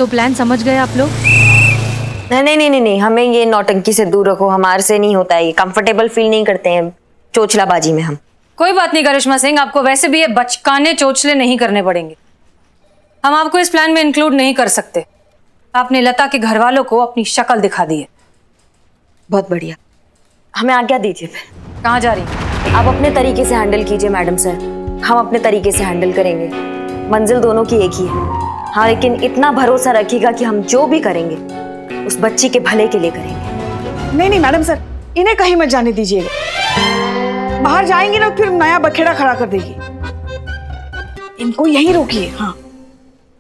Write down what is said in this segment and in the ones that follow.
तो प्लान समझ गए आप लोग? नहीं, हमें ये नौटंकी से दूर रखो, हमारे से नहीं होता है ये, कंफर्टेबल फील नहीं करते हैं चोचलाबाजी में हम। कोई बात नहीं करिश्मा सिंह, आपको वैसे भी ये बचकाने चोचले नहीं करने पड़ेंगे। हम आपको इस प्लान में इंक्लूड नहीं कर सकते। आपने लता के घर वालों को अपनी शक्ल दिखा दी है। बहुत बढ़िया, हमें आज्ञा दीजिए। फिर कहाँ जा रही हैं? आप अपने तरीके से हैंडल कीजिए मैडम सर, हम अपने तरीके से हैंडल करेंगे। मंजिल दोनों की एक ही है। हाँ, लेकिन इतना भरोसा रखिएगा कि हम जो भी करेंगे उस बच्ची के भले के लिए करेंगे। नहीं मैडम सर, इन्हें कहीं मत जाने दीजिएगा। बाहर जाएंगे ना फिर नया बखेड़ा खड़ा कर देगी। इनको यहीं रोकिए। हाँ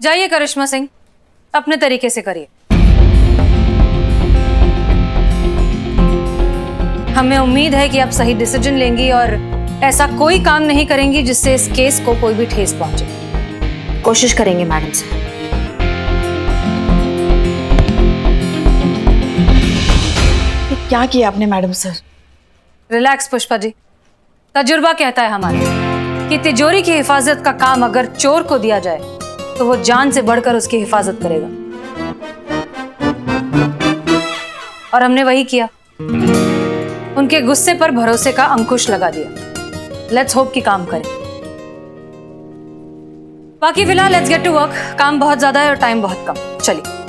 जाइए करिश्मा सिंह, अपने तरीके से करिए। हमें उम्मीद है कि आप सही डिसीजन लेंगी और ऐसा कोई काम नहीं करेंगी जिससे इस केस को कोई भी ठेस पहुंचे। कोशिश करेंगे मैडम सर। क्या किया आपने madam sir? Relax Pushpa ji, तजुर्बा कहता है हमारा कि तिजोरी की हिफाजत का काम अगर चोर को दिया जाए तो वो जान से बढ़कर उसकी हिफाजत करेगा, और हमने वही किया। उनके गुस्से पर भरोसे का अंकुश लगा दिया। लेट्स होप कि काम करें। बाकी फिलहाल लेट्स गेट टू वर्क। काम बहुत ज्यादा है और टाइम बहुत कम। चलिए।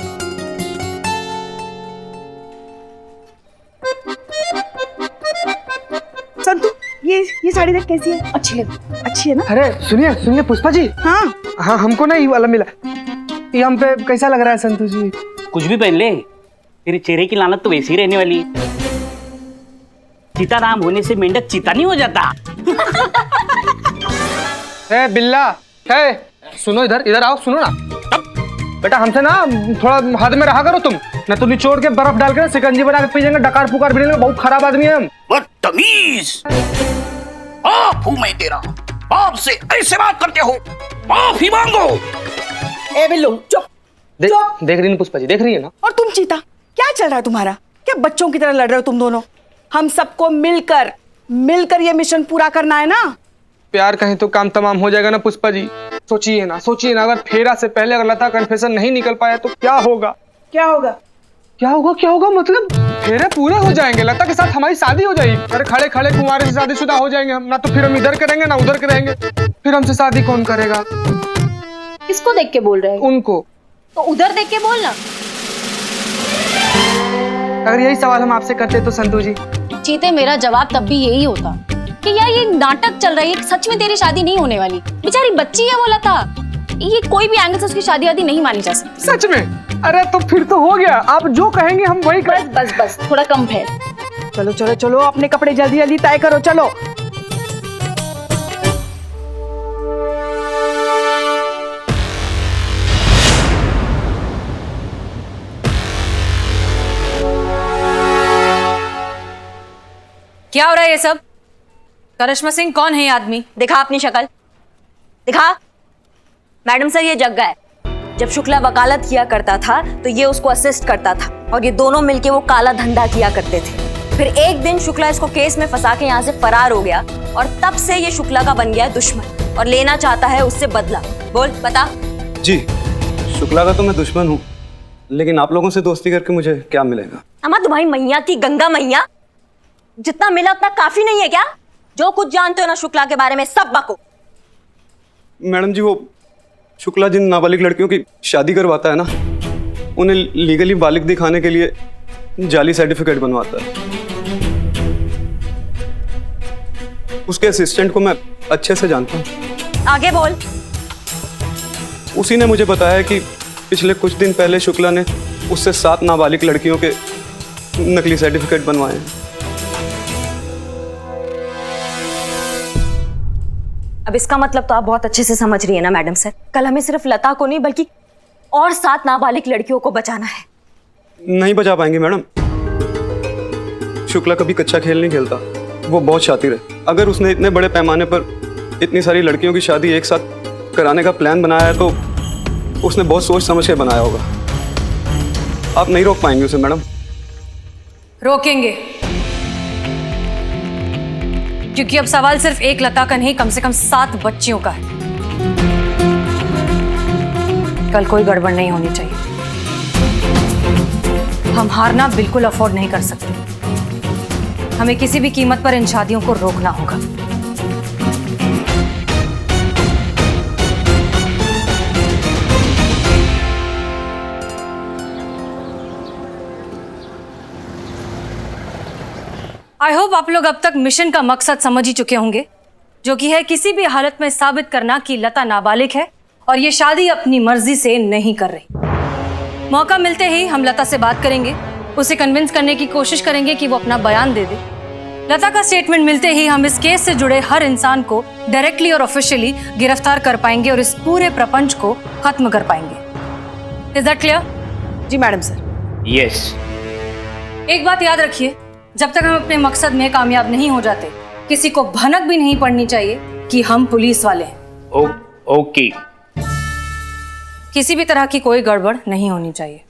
संतु, ये साड़ी देख कैसी है? अच्छी है ना? अरे सुनिए पुष्पा जी। हाँ हमको ना ये वाला मिला, ये हम पे कैसा लग रहा है संतु जी? कुछ भी पहन ले, तेरे चेहरे की लानत तो वैसी ही रहने वाली है। सीताराम होने से मेंढक चीता नहीं हो जाता। है बिल्ला, है सुनो, इधर आओ, सुनो ना बेटा, हमसे ना थोड़ा हद में रहा करो तुम, ना तो निचोड़ के बर्फ डाल के शिकंजी बना के पी जाएंगे, डकार पुकार भी लेंगे। बहुत खराब आदमी है हम। बदतमीज, बाप हूं मैं तेरा, बाप से ऐसे बात करते हो? माफ ही मांगो। ए बिल्लू चुप। देख रही है पुष्पा जी, देख रही है ना? और तुम चीता, क्या चल रहा है तुम्हारा? क्या बच्चों की तरह लड़ रहे हो तुम दोनों? हम सबको मिलकर ये मिशन पूरा करना है ना। प्यार कहीं तो काम तमाम हो जाएगा ना पुष्पा जी। सोचिए ना, अगर फेरा से पहले अगर लता कन्फेशन नहीं निकल पाया तो क्या होगा? क्या होगा मतलब? फेरे पूरे हो जाएंगे, लता के साथ हमारी शादी हो जाएगी। अरे खड़े खड़े कुंवारे से शादीशुदा हो जाएंगे हम, ना तो फिर हम इधर करेंगे ना उधर करेंगे। फिर हमसे शादी कौन करेगा? किसको देख के बोल रहे हैं? उनको। तो उधर देख के बोलना। अगर यही सवाल हम आपसे करते तो संतु जी। चीते, मेरा जवाब तब भी यही होता कि यार ये नाटक चल रहा है, सच में तेरी शादी नहीं होने वाली। बेचारी बच्ची है वो लता, ये कोई भी एंगल से उसकी शादी वादी नहीं मानी जा सकती। सच में? अरे तो फिर तो हो गया, आप जो कहेंगे हम वही करें। बस थोड़ा कम है। चलो अपने कपड़े जल्दी तय करो। चलो क्या हो रहा है ये सब? करिश्मा सिंह, कौन है ये आदमी? दिखा अपनी शक्ल, दिखा। मैडम सर, ये जग्गा है। जब शुक्ला वकालत किया करता था तो ये उसको असिस्ट करता था और ये दोनों मिलके वो काला धंधा किया करते थे। फिर एक दिन शुक्ला इसको केस में फंसा के यहाँ से फरार हो गया और तब से ये शुक्ला का बन गया दुश्मन और लेना चाहता है उससे बदला। बोल, बता। जी, शुक्ला का तो मैं दुश्मन हूँ, लेकिन आप लोगों से दोस्ती करके मुझे क्या मिलेगा? अम्मा, तुम्हारी मैया की गंगा मैया, जितना मिला उतना काफी नहीं है क्या? जो कुछ जानते हो ना शुक्ला के बारे में सब बको। मैडम जी, वो शुक्ला जिन नाबालिग लड़कियों की शादी करवाता है ना, उन्हें लीगली बालिग दिखाने के लिए जाली सर्टिफिकेट बनवाता है। उसके असिस्टेंट को मैं अच्छे से जानता हूँ। आगे बोल। उसी ने मुझे बताया कि पिछले कुछ दिन पहले शुक्ला ने उससे 7 नाबालिग लड़कियों के नकली सर्टिफिकेट बनवाए हैं। अब इसका मतलब तो आप बहुत अच्छे से समझ रही है ना मैडम सर, कल हमें सिर्फ लता को नहीं बल्कि और 7 नाबालिग लड़कियों को बचाना है। नहीं बचा पाएंगे मैडम। शुक्ला कभी कच्चा खेल नहीं खेलता, वो बहुत शातिर है। अगर उसने इतने बड़े पैमाने पर इतनी सारी लड़कियों की शादी एक साथ कराने का प्लान बनाया है तो उसने बहुत सोच समझ के बनाया होगा। आप नहीं रोक पाएंगे उसे मैडम। रोकेंगे, क्योंकि अब सवाल सिर्फ एक लता का नहीं, कम से कम 7 बच्चियों का है। कल कोई गड़बड़ नहीं होनी चाहिए। हम हारना बिल्कुल अफोर्ड नहीं कर सकते। हमें किसी भी कीमत पर इन शादियों को रोकना होगा। आई होप आप लोग अब तक मिशन का मकसद समझ ही चुके होंगे, जो कि है किसी भी हालत में साबित करना कि लता नाबालिग है और ये शादी अपनी मर्जी से नहीं कर रही। मौका मिलते ही हम लता से बात करेंगे, उसे कन्विंस करने की कोशिश करेंगे कि वो अपना बयान दे दे। लता का स्टेटमेंट मिलते ही हम इस केस से जुड़े हर इंसान को डायरेक्टली और ऑफिशियली गिरफ्तार कर पाएंगे और इस पूरे प्रपंच को खत्म कर पाएंगे। Is that clear? जी मैडम सर। यस। एक बात याद रखिए, जब तक हम अपने मकसद में कामयाब नहीं हो जाते, किसी को भनक भी नहीं पड़नी चाहिए कि हम पुलिस वाले हैं। ओके। किसी भी तरह की कोई गड़बड़ नहीं होनी चाहिए।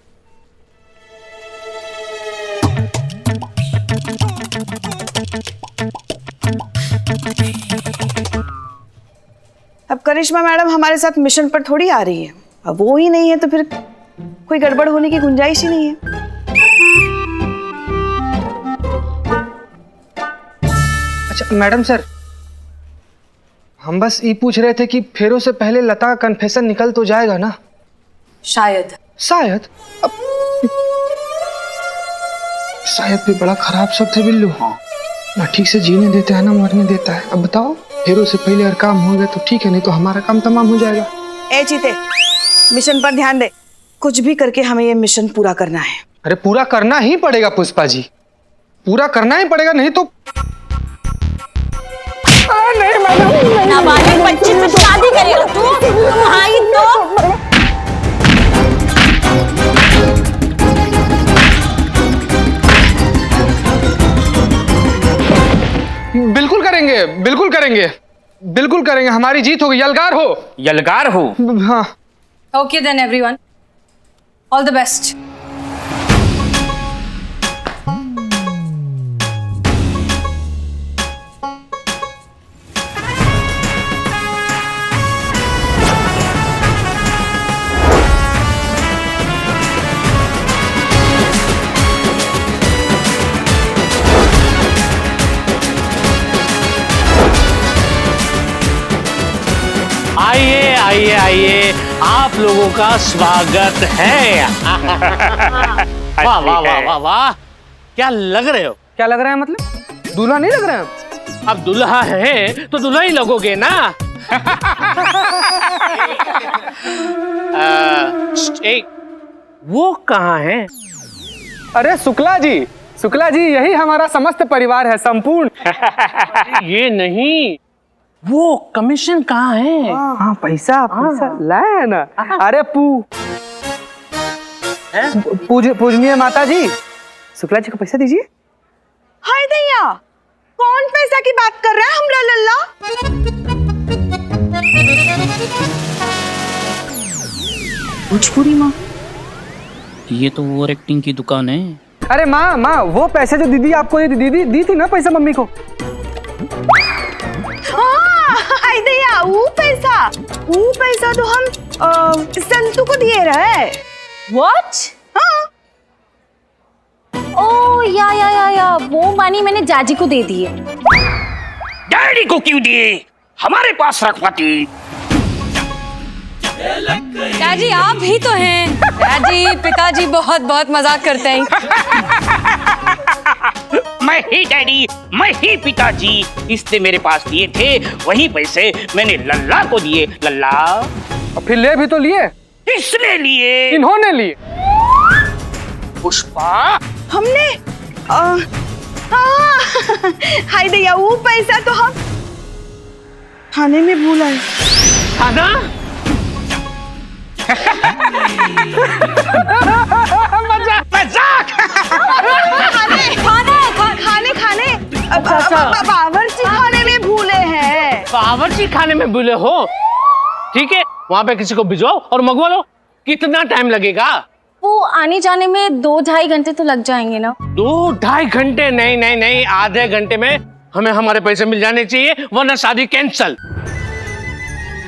अब करिश्मा मैडम हमारे साथ मिशन पर थोड़ी आ रही है, अब वो ही नहीं है तो फिर कोई गड़बड़ होने की गुंजाइश ही नहीं है। अच्छा मैडम सर, हम बस ये पूछ रहे थे कि फेरों से पहले लता का कन्फेशन निकल तो जाएगा ना? शायद शायद शायद भी बड़ा खराब शब्द है बिल्लू। हाँ, ना ठीक से जीने देता है ना मरने देता है। अब बताओ, फेरों से पहले अगर काम हो गया तो ठीक है, नहीं तो हमारा काम तमाम हो जाएगा। ए चीते, मिशन पर ध्यान दे। कुछ भी करके हमें ये मिशन पूरा करना है। अरे पूरा करना ही पड़ेगा पुष्पा जी, पूरा करना ही पड़ेगा, नहीं तो नहीं मैडम, नाबालिग बच्ची से शादी करेगा तू? भाई तो बिल्कुल करेंगे, बिल्कुल करेंगे, बिल्कुल करेंगे। हमारी जीत होगी। यलगार हो, यलगार हो। हाँ। Okay then everyone, all the best. आइए आइए आइए, आप लोगों का स्वागत है। वाह वाह वाह वाह वाह, क्या लग रहे हो? क्या लग रहा है मतलब? दूल्हा नहीं लग रहा है? अब दुल्हा है तो दुल्हा ही लगोगे ना। एक वो कहाँ है? अरे शुक्ला जी, शुक्ला जी, यही हमारा समस्त परिवार है, संपूर्ण। ये नहीं, वो कमीशन कहाँ है? हाँ पैसा पैसा लाए है ना। अरे पूजनीय माता जी, शुक्ला जी को पैसा दीजिए। हाय दैया, कौन पैसा की बात कर रहा है? हमरा लल्ला भोजपुरी माँ, ये तो ओवर एक्टिंग की दुकान है। अरे माँ माँ, वो पैसे जो दीदी आपको दीदी दी थी ना पैसा मम्मी को। हाय दैया, वो पैसा तो हम संतू को दिए रहे। व्हाट? ओ या वो मानी मैंने जाजी को दे दी है। डैडी को क्यों दिए? हमारे पास रखवाती। डैडी आप ही तो हैं। डैडी, पिताजी बहुत बहुत मजाक करते हैं। मैं ही डैडी, मैं ही पिताजी। इसने मेरे पास दिए थे, वही पैसे मैंने लल्ला को दिए। लल्ला, और फिर ले भी तो लिए। किसने लिए? इन्होंने लिए। पुष्पा, हमने हाय दैया, वो पैसा तो हम थाने में भूल आए। खाना? मजाक। बावर्ची खाने में भूले हैं। बावर्ची खाने में भूले हो? ठीक है, वहाँ पे किसी को भिजवाओ और मंगवा लो। कितना टाइम लगेगा? वो आने जाने में 2-2.5 घंटे तो लग जाएंगे ना। 2-2.5 घंटे? नहीं नहीं नहीं, आधे घंटे में हमें हमारे पैसे मिल जाने चाहिए, वरना शादी कैंसल।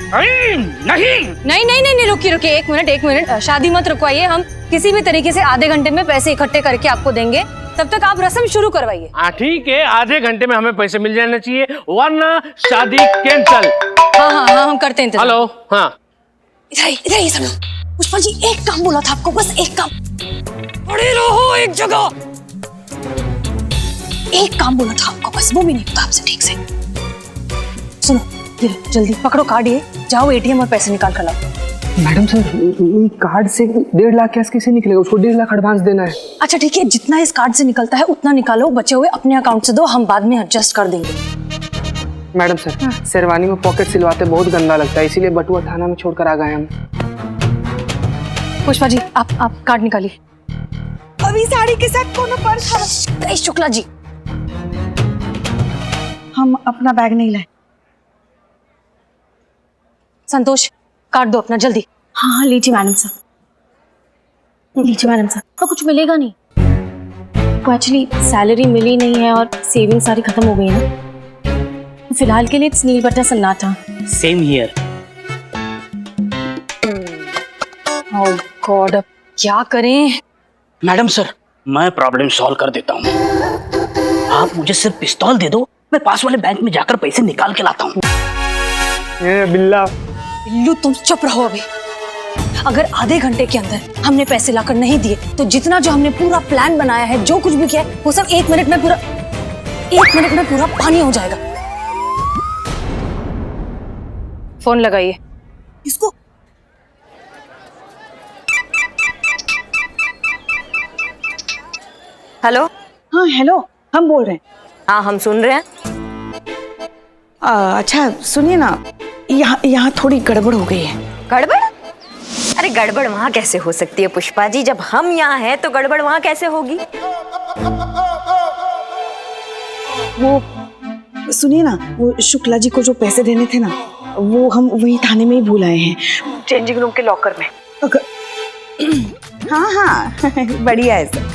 नहीं नहीं नहीं नहीं नहीं, रुकिए रुकिए, एक मिनट, शादी मत रुकवाइए। हम किसी भी तरीके से आधे घंटे में पैसे इकट्ठे करके आपको देंगे, तब तक आप रस्म शुरू करवाइए। हाँ ठीक है, आधे घंटे में हमें पैसे मिल जाने चाहिए, वरना शादी कैंसल। हाँ हाँ हाँ, हम करते हैं इंतजाम। हेलो, हाँ इधर ये सब लोग। पुष्पा जी, एक काम बोला था आपको, बस एक काम। पड़े रहो एक जगह। एक काम बोला था आपको, बस वो भी नहीं होता आपसे ठीक से। सुनो, ये लो, जल्दी पकड़ो कार्ड, ये जाओ एटीएम और पैसे निकाल कर लाओ। मैडम सर, कार्ड से 1.5 लाख कैश कैसे निकलेगा? उसको 1.5 लाख एडवांस देना है। अच्छा ठीक है, जितना इस कार्ड से निकलता है उतना निकालो, बचे हुए अपने अकाउंट से दो, हम बाद में एडजस्ट कर देंगे। मैडम सर, शेरवानी में पॉकेट सिलवाते बहुत गंदा लगता है, इसीलिए बटुआ थाना में छोड़कर आ गए हम। पुष्पा जी, आप कार्ड निकालिए। अभी साड़ी के साथ कौन पर्स? शुक्ला जी, हम अपना बैग नहीं लाए। संतोष, कार्ड दो अपना जल्दी। हाँ हाँ, लीजिए मैडम साहब, लीजिए मैडम साहब। तो कुछ मिलेगा नहीं, तो एक्चुअली सैलरी मिली नहीं है और सेविंग सारी खत्म हो गई है ना, फिलहाल के लिए इट्स नील बटर सन्नाटा। Same here. ओह गॉड, अब क्या करें? मैडम सर, मैं प्रॉब्लम सॉल्व कर देता हूँ। आप मुझे सिर्फ पिस्तौल दे दो, मैं पास वाले बैंक में जाकर पैसे निकाल के लाता हूँ। बिल्ला, बिल्लू तुम चुप रहो अभी। अगर आधे घंटे के अंदर हमने पैसे लाकर नहीं दिए तो जितना जो हमने पूरा प्लान बनाया है, जो कुछ भी किया है, वो सब 1 मिनट में पूरा पानी हो जाएगा। फोन लगाइए। इसको हेलो। हाँ हेलो, हम बोल रहे हैं। हाँ, हम सुन रहे हैं। अच्छा सुनिए ना, यहाँ थोड़ी गड़बड़ हो गई है। गड़बड़? अरे गड़बड़ वहाँ कैसे हो सकती है पुष्पा जी, जब हम यहाँ हैं तो गड़बड़ वहाँ कैसे होगी? वो सुनिए ना, वो शुक्ला जी को जो पैसे देने थे ना, वो हम वही थाने में ही भूल आए हैं, चेंजिंग रूम के लॉकर में। हाँ हाँ बढ़िया है सर।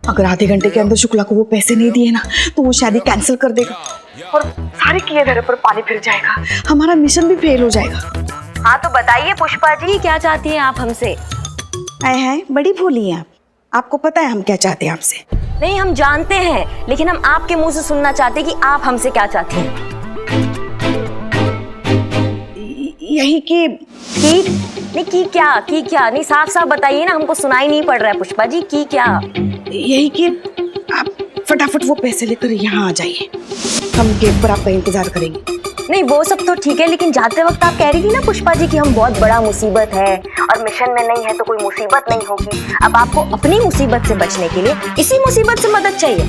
अगर आधे घंटे के अंदर शुक्ला को वो पैसे नहीं दिए ना, तो वो शादी कैंसिल कर देगा और सारे किए धरे पर पानी फिर जाएगा, हमारा मिशन भी फेल हो जाएगा। हाँ तो बताइए पुष्पा जी, क्या चाहती हैं आप हमसे? आए हैं, बड़ी भोली हैं आप। आपको पता है हम क्या चाहते हैं आपसे? नहीं, हम जानते हैं, लेकिन हम आपके मुंह से सुनना चाहते हैं कि आप हमसे क्या चाहती हैं। यही कि नहीं की क्या नहीं, साफ साफ बताइए ना, हमको सुनाई नहीं पड़ रहा है पुष्पा जी, की क्या? यही कि आप फटाफट वो पैसे लेकर यहाँ आ जाइए, हम गेट पर आपका इंतजार करेंगे। नहीं वो सब तो ठीक है, लेकिन जाते वक्त आप कह रही थी ना पुष्पा जी कि हम बहुत बड़ा मुसीबत है और मिशन में नहीं है तो कोई मुसीबत नहीं होगी। अब आपको अपनी मुसीबत से बचने के लिए इसी मुसीबत से मदद चाहिए।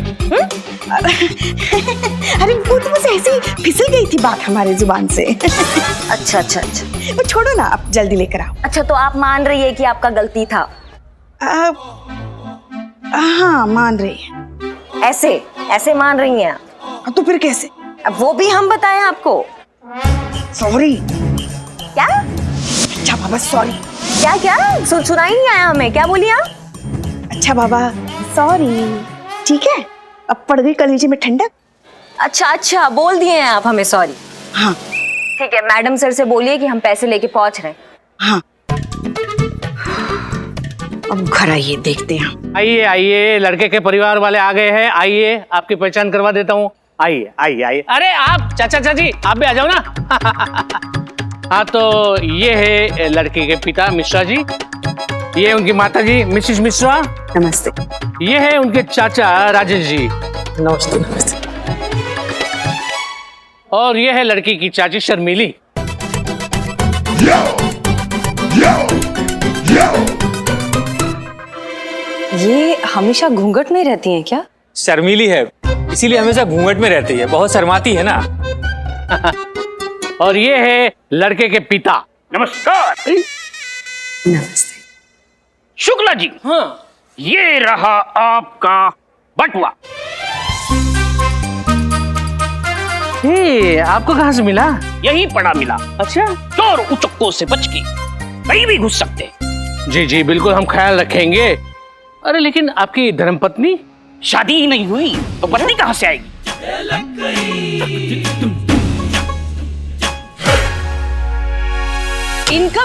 अरे वो तो बस ऐसे ही फिसल गई थी बात हमारे जुबान से। अच्छा अच्छा अच्छा, वो छोड़ो ना, आप जल्दी लेकर आओ। अच्छा तो आप मान रही है कि आपका गलती था? हाँ मान रही है। ऐसे मान रही हैं? तो फिर कैसे? अब वो भी हम बताएं आपको? सॉरी। क्या? अच्छा बाबा सॉरी। क्या सुनाई नहीं आया हमें, क्या बोली आप? अच्छा बाबा सॉरी, ठीक है, अब पड़ गई कलेजे में ठंडक। अच्छा बोल दिए हैं आप हमें सॉरी। हाँ ठीक है, मैडम सर से बोलिए कि हम पैसे लेके पहुंच रहे हैं। हाँ अब घर आइए, देखते हैं। आइए, लड़के के परिवार वाले आ गए हैं, आइए आपकी पहचान करवा देता हूँ। आइए। अरे आप चाची आप भी आ जाओ ना। हाँ तो ये है लड़के के पिता मिश्रा जी, ये है उनकी माता जी मिसिस मिश्रा। नमस्ते। ये है उनके चाचा राजेश जी। नमस्ते। और ये है लड़की की चाची शर्मिली। ये हमेशा घूंघट में रहती हैं क्या? शर्मीली है, इसीलिए हमेशा घूंघट में रहती है, बहुत शर्माती है ना। और ये है लड़के के पिता। नमस्कार। नमस्ते। शुक्ला जी, हाँ ये रहा आपका बटुआ। आपको कहाँ से मिला? यही पड़ा मिला। अच्छा, चोर उचक्कों से बच के कहीं भी घुस सकते। जी बिल्कुल, हम ख्याल रखेंगे। अरे लेकिन आपकी धर्मपत्नी? शादी ही नहीं हुई तो पत्नी कहाँ से आएगी?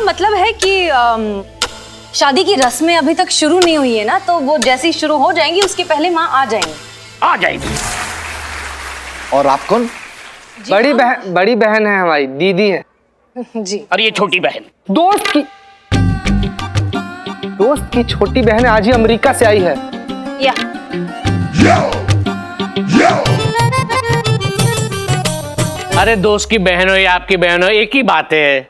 मतलब है कि शादी की रस्में अभी तक शुरू नहीं हुई है ना, तो वो जैसी शुरू हो जाएंगी उसके पहले माँ आ जाएंगी। आ जाएगी। और आप कौन? बड़ी बहन है हमारी, दीदी है। जी। और ये छोटी बहन दोस्त की छोटी बहन आज ही अमेरिका से आई है। या अरे दोस्त की बहन हो या आपकी बहन हो, एक ही बात है।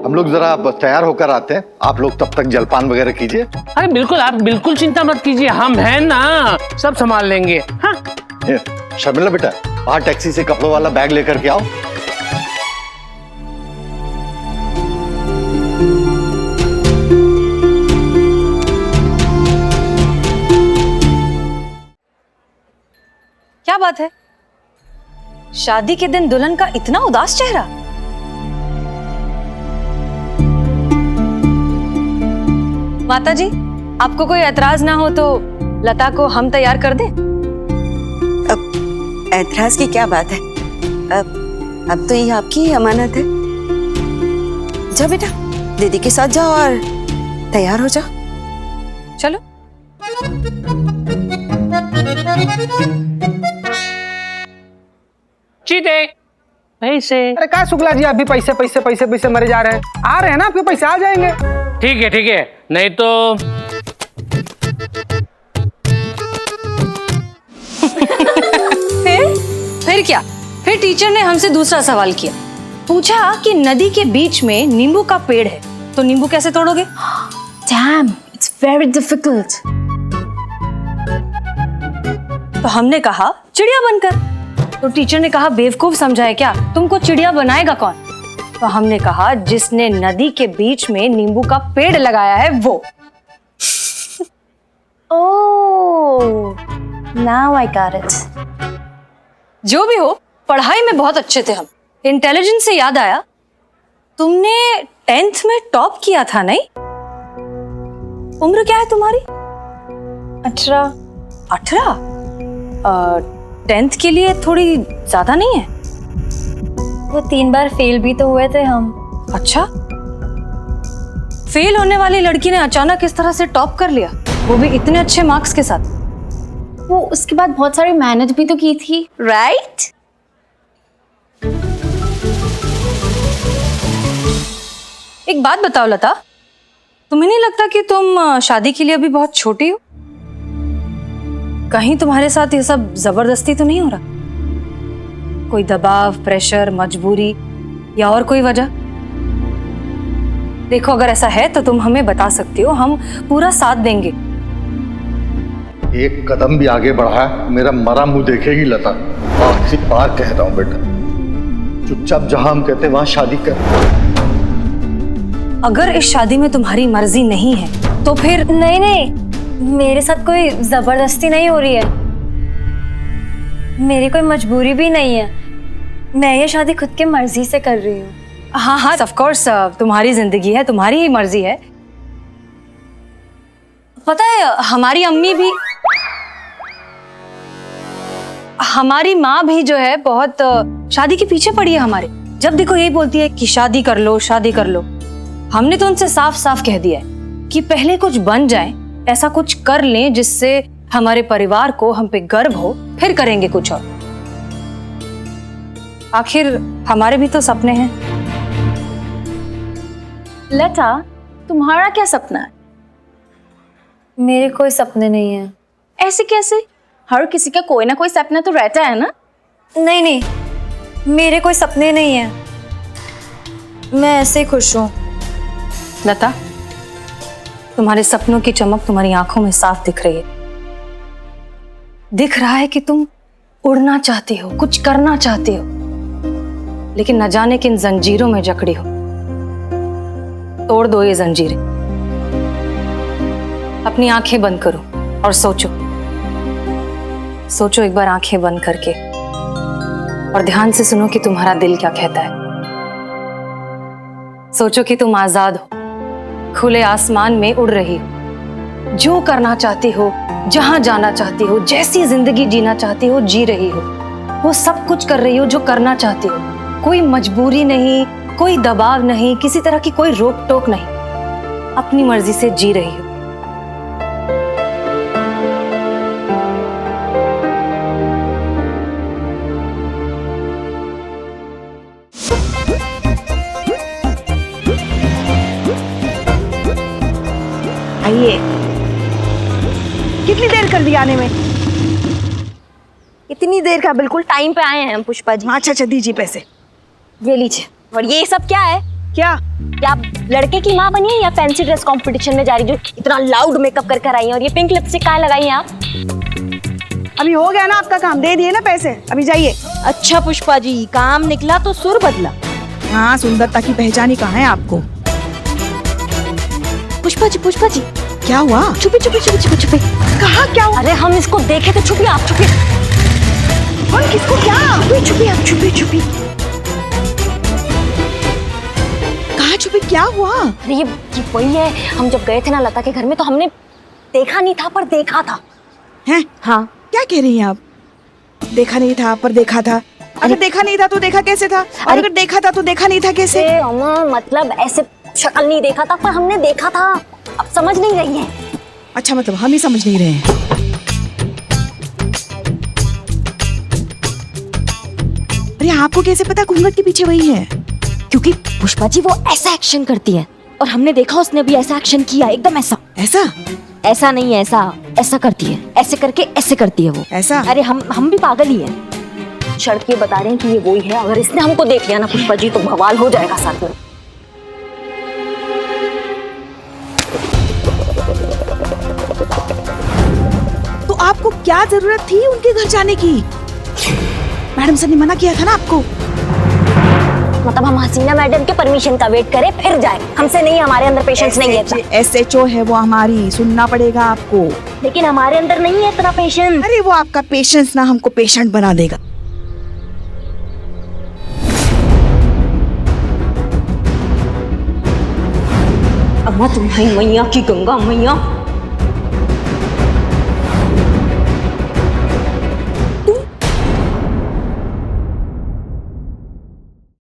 हम लोग जरा तैयार होकर आते हैं, आप लोग तब तक जलपान वगैरह कीजिए। अरे बिल्कुल, आप बिल्कुल चिंता मत कीजिए, हम हैं ना, सब संभाल लेंगे। हाँ? शर्मिला बेटा, बाहर टैक्सी से कपड़ों वाला बैग लेकर के आओ। क्या बात है, शादी के दिन दुल्हन का इतना उदास चेहरा? माता जी, आपको कोई एतराज ना हो तो लता को हम तैयार कर दें? अब ऐतराज की क्या बात है? अब तो ये आपकी ही अमानत है। जाओ बेटा, दीदी के साथ जाओ और तैयार हो जाओ। चलो। चीते पैसे। अरे क्या शुक्ला जी, अभी पैसे पैसे पैसे पैसे मरे जा रहे हैं। आ रहे हैं ना, आपके पैसे आ जाएंगे। ठीक है, नहीं तो फिर क्या? फिर टीचर ने हमसे दूसरा सवाल किया, पूछा कि नदी के बीच में नींबू का पेड़ है, तो नींबू कैसे तोड़ोगे? Damn, it's very difficult. तो हमने कहा चिड़िया बनकर। तो टीचर ने कहा बेवकूफ समझा है क्या, तुमको चिड़िया बनाएगा कौन? तो हमने कहा जिसने नदी के बीच में नींबू का पेड़ लगाया है वो। Oh, now I got it. जो भी हो, पढ़ाई में बहुत अच्छे थे हम। इंटेलिजेंस से याद आया, तुमने 10th में टॉप किया था नहीं? उम्र क्या है तुम्हारी? 18. 18? 10th के लिए थोड़ी ज्यादा नहीं है? वो 3 बार फेल भी तो हुए थे हम। अच्छा, फेल होने वाली लड़की ने अचानक इस तरह से टॉप कर लिया, वो भी इतने अच्छे मार्क्स के साथ। वो उसके बाद बहुत सारी मेहनत भी तो की थी, राइट? एक बात बताओ लता, तुम्हें नहीं लगता कि तुम शादी के लिए अभी बहुत छोटी हो? कहीं तुम्हारे साथ ये सब जबरदस्ती तो नहीं हो रहा? कोई दबाव, प्रेशर, मजबूरी या और कोई वजह? देखो, अगर ऐसा है तो तुम हमें बता सकती हो, हम पूरा साथ देंगे। एक कदम भी आगे बढ़ा है, मेरा मरा मुंह देखेगी लता। आखिरी बार कह रहा हूं बेटा, चुपचाप जहां हम कहते वहां शादी कर। अगर इस शादी में तुम्हारी मर्जी नहीं है तो फिर? नहीं, मेरे साथ कोई जबरदस्ती नहीं हो रही है, मेरी कोई मजबूरी भी नहीं है, मैं ये शादी खुद की मर्जी से कर रही हूँ। हाँ, ऑफ कोर्स, तुम्हारी जिंदगी है, तुम्हारी ही मर्जी है। पता है, हमारी माँ भी जो है बहुत शादी के पीछे पड़ी है हमारे। जब देखो यही बोलती है कि शादी कर लो, शादी कर लो। हमने तो उनसे साफ साफ कह दिया है कि पहले कुछ बन जाए, ऐसा कुछ कर लें जिससे हमारे परिवार को हम पे गर्व हो, फिर करेंगे कुछ और। आखिर हमारे भी तो सपने हैं। लता, तुम्हारा क्या सपना है? मेरे कोई सपने नहीं है। ऐसे कैसे? हर किसी का कोई ना कोई सपना तो रहता है ना। नहीं, मेरे कोई सपने नहीं है, मैं ऐसे ही खुश हूँ। लता, तुम्हारे सपनों की चमक तुम्हारी आंखों में साफ दिख रही है। दिख रहा है कि तुम उड़ना चाहती हो, कुछ करना चाहती हो, लेकिन न जाने किन जंजीरों में जकड़ी हो। तोड़ दो ये जंजीरें। अपनी आंखें बंद करो और सोचो एक बार आंखें बंद करके, और ध्यान से सुनो कि तुम्हारा दिल क्या कहता है। सोचो कि तुम आजाद हो, खुले आसमान में उड़ रही हो, जो करना चाहती हो, जहां जाना चाहती हो, जैसी जिंदगी जीना चाहती हो जी रही हो, वो सब कुछ कर रही हो जो करना चाहती हो। कोई मजबूरी नहीं, कोई दबाव नहीं, किसी तरह की कोई रोक टोक नहीं, अपनी मर्जी से जी रही हूँ। आइए। कितनी देर कर दी आने में? इतनी देर का, बिल्कुल टाइम पे आए हैं हम पुष्पा जी। अच्छा अच्छा, दीजिए पैसे। ये लीजिए। और ये सब क्या है? क्या? क्या आप लड़के की माँ बनी है या फैंसी ड्रेस कंपटीशन में जा रही, जो इतना लाउड मेकअप कर आई हैं? और ये पिंक लिपस्टिक कहाँ लगाई हैं आप? अभी हो गया ना आपका काम, दे दिए ना पैसे, अभी जाइए। अच्छा पुष्पा जी, काम निकला तो सुर बदला। हाँ, सुंदरता की पहचान ही कहाँ है आपको? पुष्पा जी क्या हुआ? छुपे छुपे छुपे छुपे छुपे। कहाँ क्या हुआ? अरे हम इसको देखे तो छुपी, आप छुपी। कौन किसको क्या? छुपी आप छुपी। कहाँ छुपी? क्या हुआ? अरे ये वही है, हम जब गए थे ना लता के घर में तो हमने देखा नहीं था पर देखा था। हैं? हाँ। क्या कह रही हैं आप? देखा नहीं था पर देखा था? अगर देखा नहीं था तो देखा कैसे था? और अगर देखा था तो देखा नहीं था कैसे? मतलब ऐसे शक्ल नहीं देखा था पर हमने देखा था। अब समझ नहीं रही है। अच्छा, मतलब हम ही समझ नहीं रहे हैं। अरे आपको कैसे पता घूंघट के पीछे वही है? क्योंकि पुष्पा जी वो ऐसा एक्शन करती है और हमने देखा उसने भी ऐसा एक्शन किया, एकदम ऐसा। ऐसा नहीं है, ऐसा करती है, ऐसे करके ऐसे करती है वो। ऐसा? अरे हम भी पागल ही हैं। शर्त ये बता रहे हैं कि ये वही है। अगर इसने हमको देख लिया ना पुष्पा जी तो बवाल हो जाएगा साथ में। तो आपको क्या जरूरत थी उनके घर जाने की? मैडम सर ने मना किया था ना आपको। मतलब हम हसीना मैडम के परमिशन का वेट करें फिर जाए? हमसे नहीं, हमारे अंदर पेशेंस नहीं है। SHO है वो हमारी, सुनना पड़ेगा आपको। लेकिन हमारे अंदर नहीं है इतना पेशेंस। अरे वो आपका पेशेंस ना हमको पेशेंट बना देगा। अम्मा तुम्हारी मैया की गंगा मैया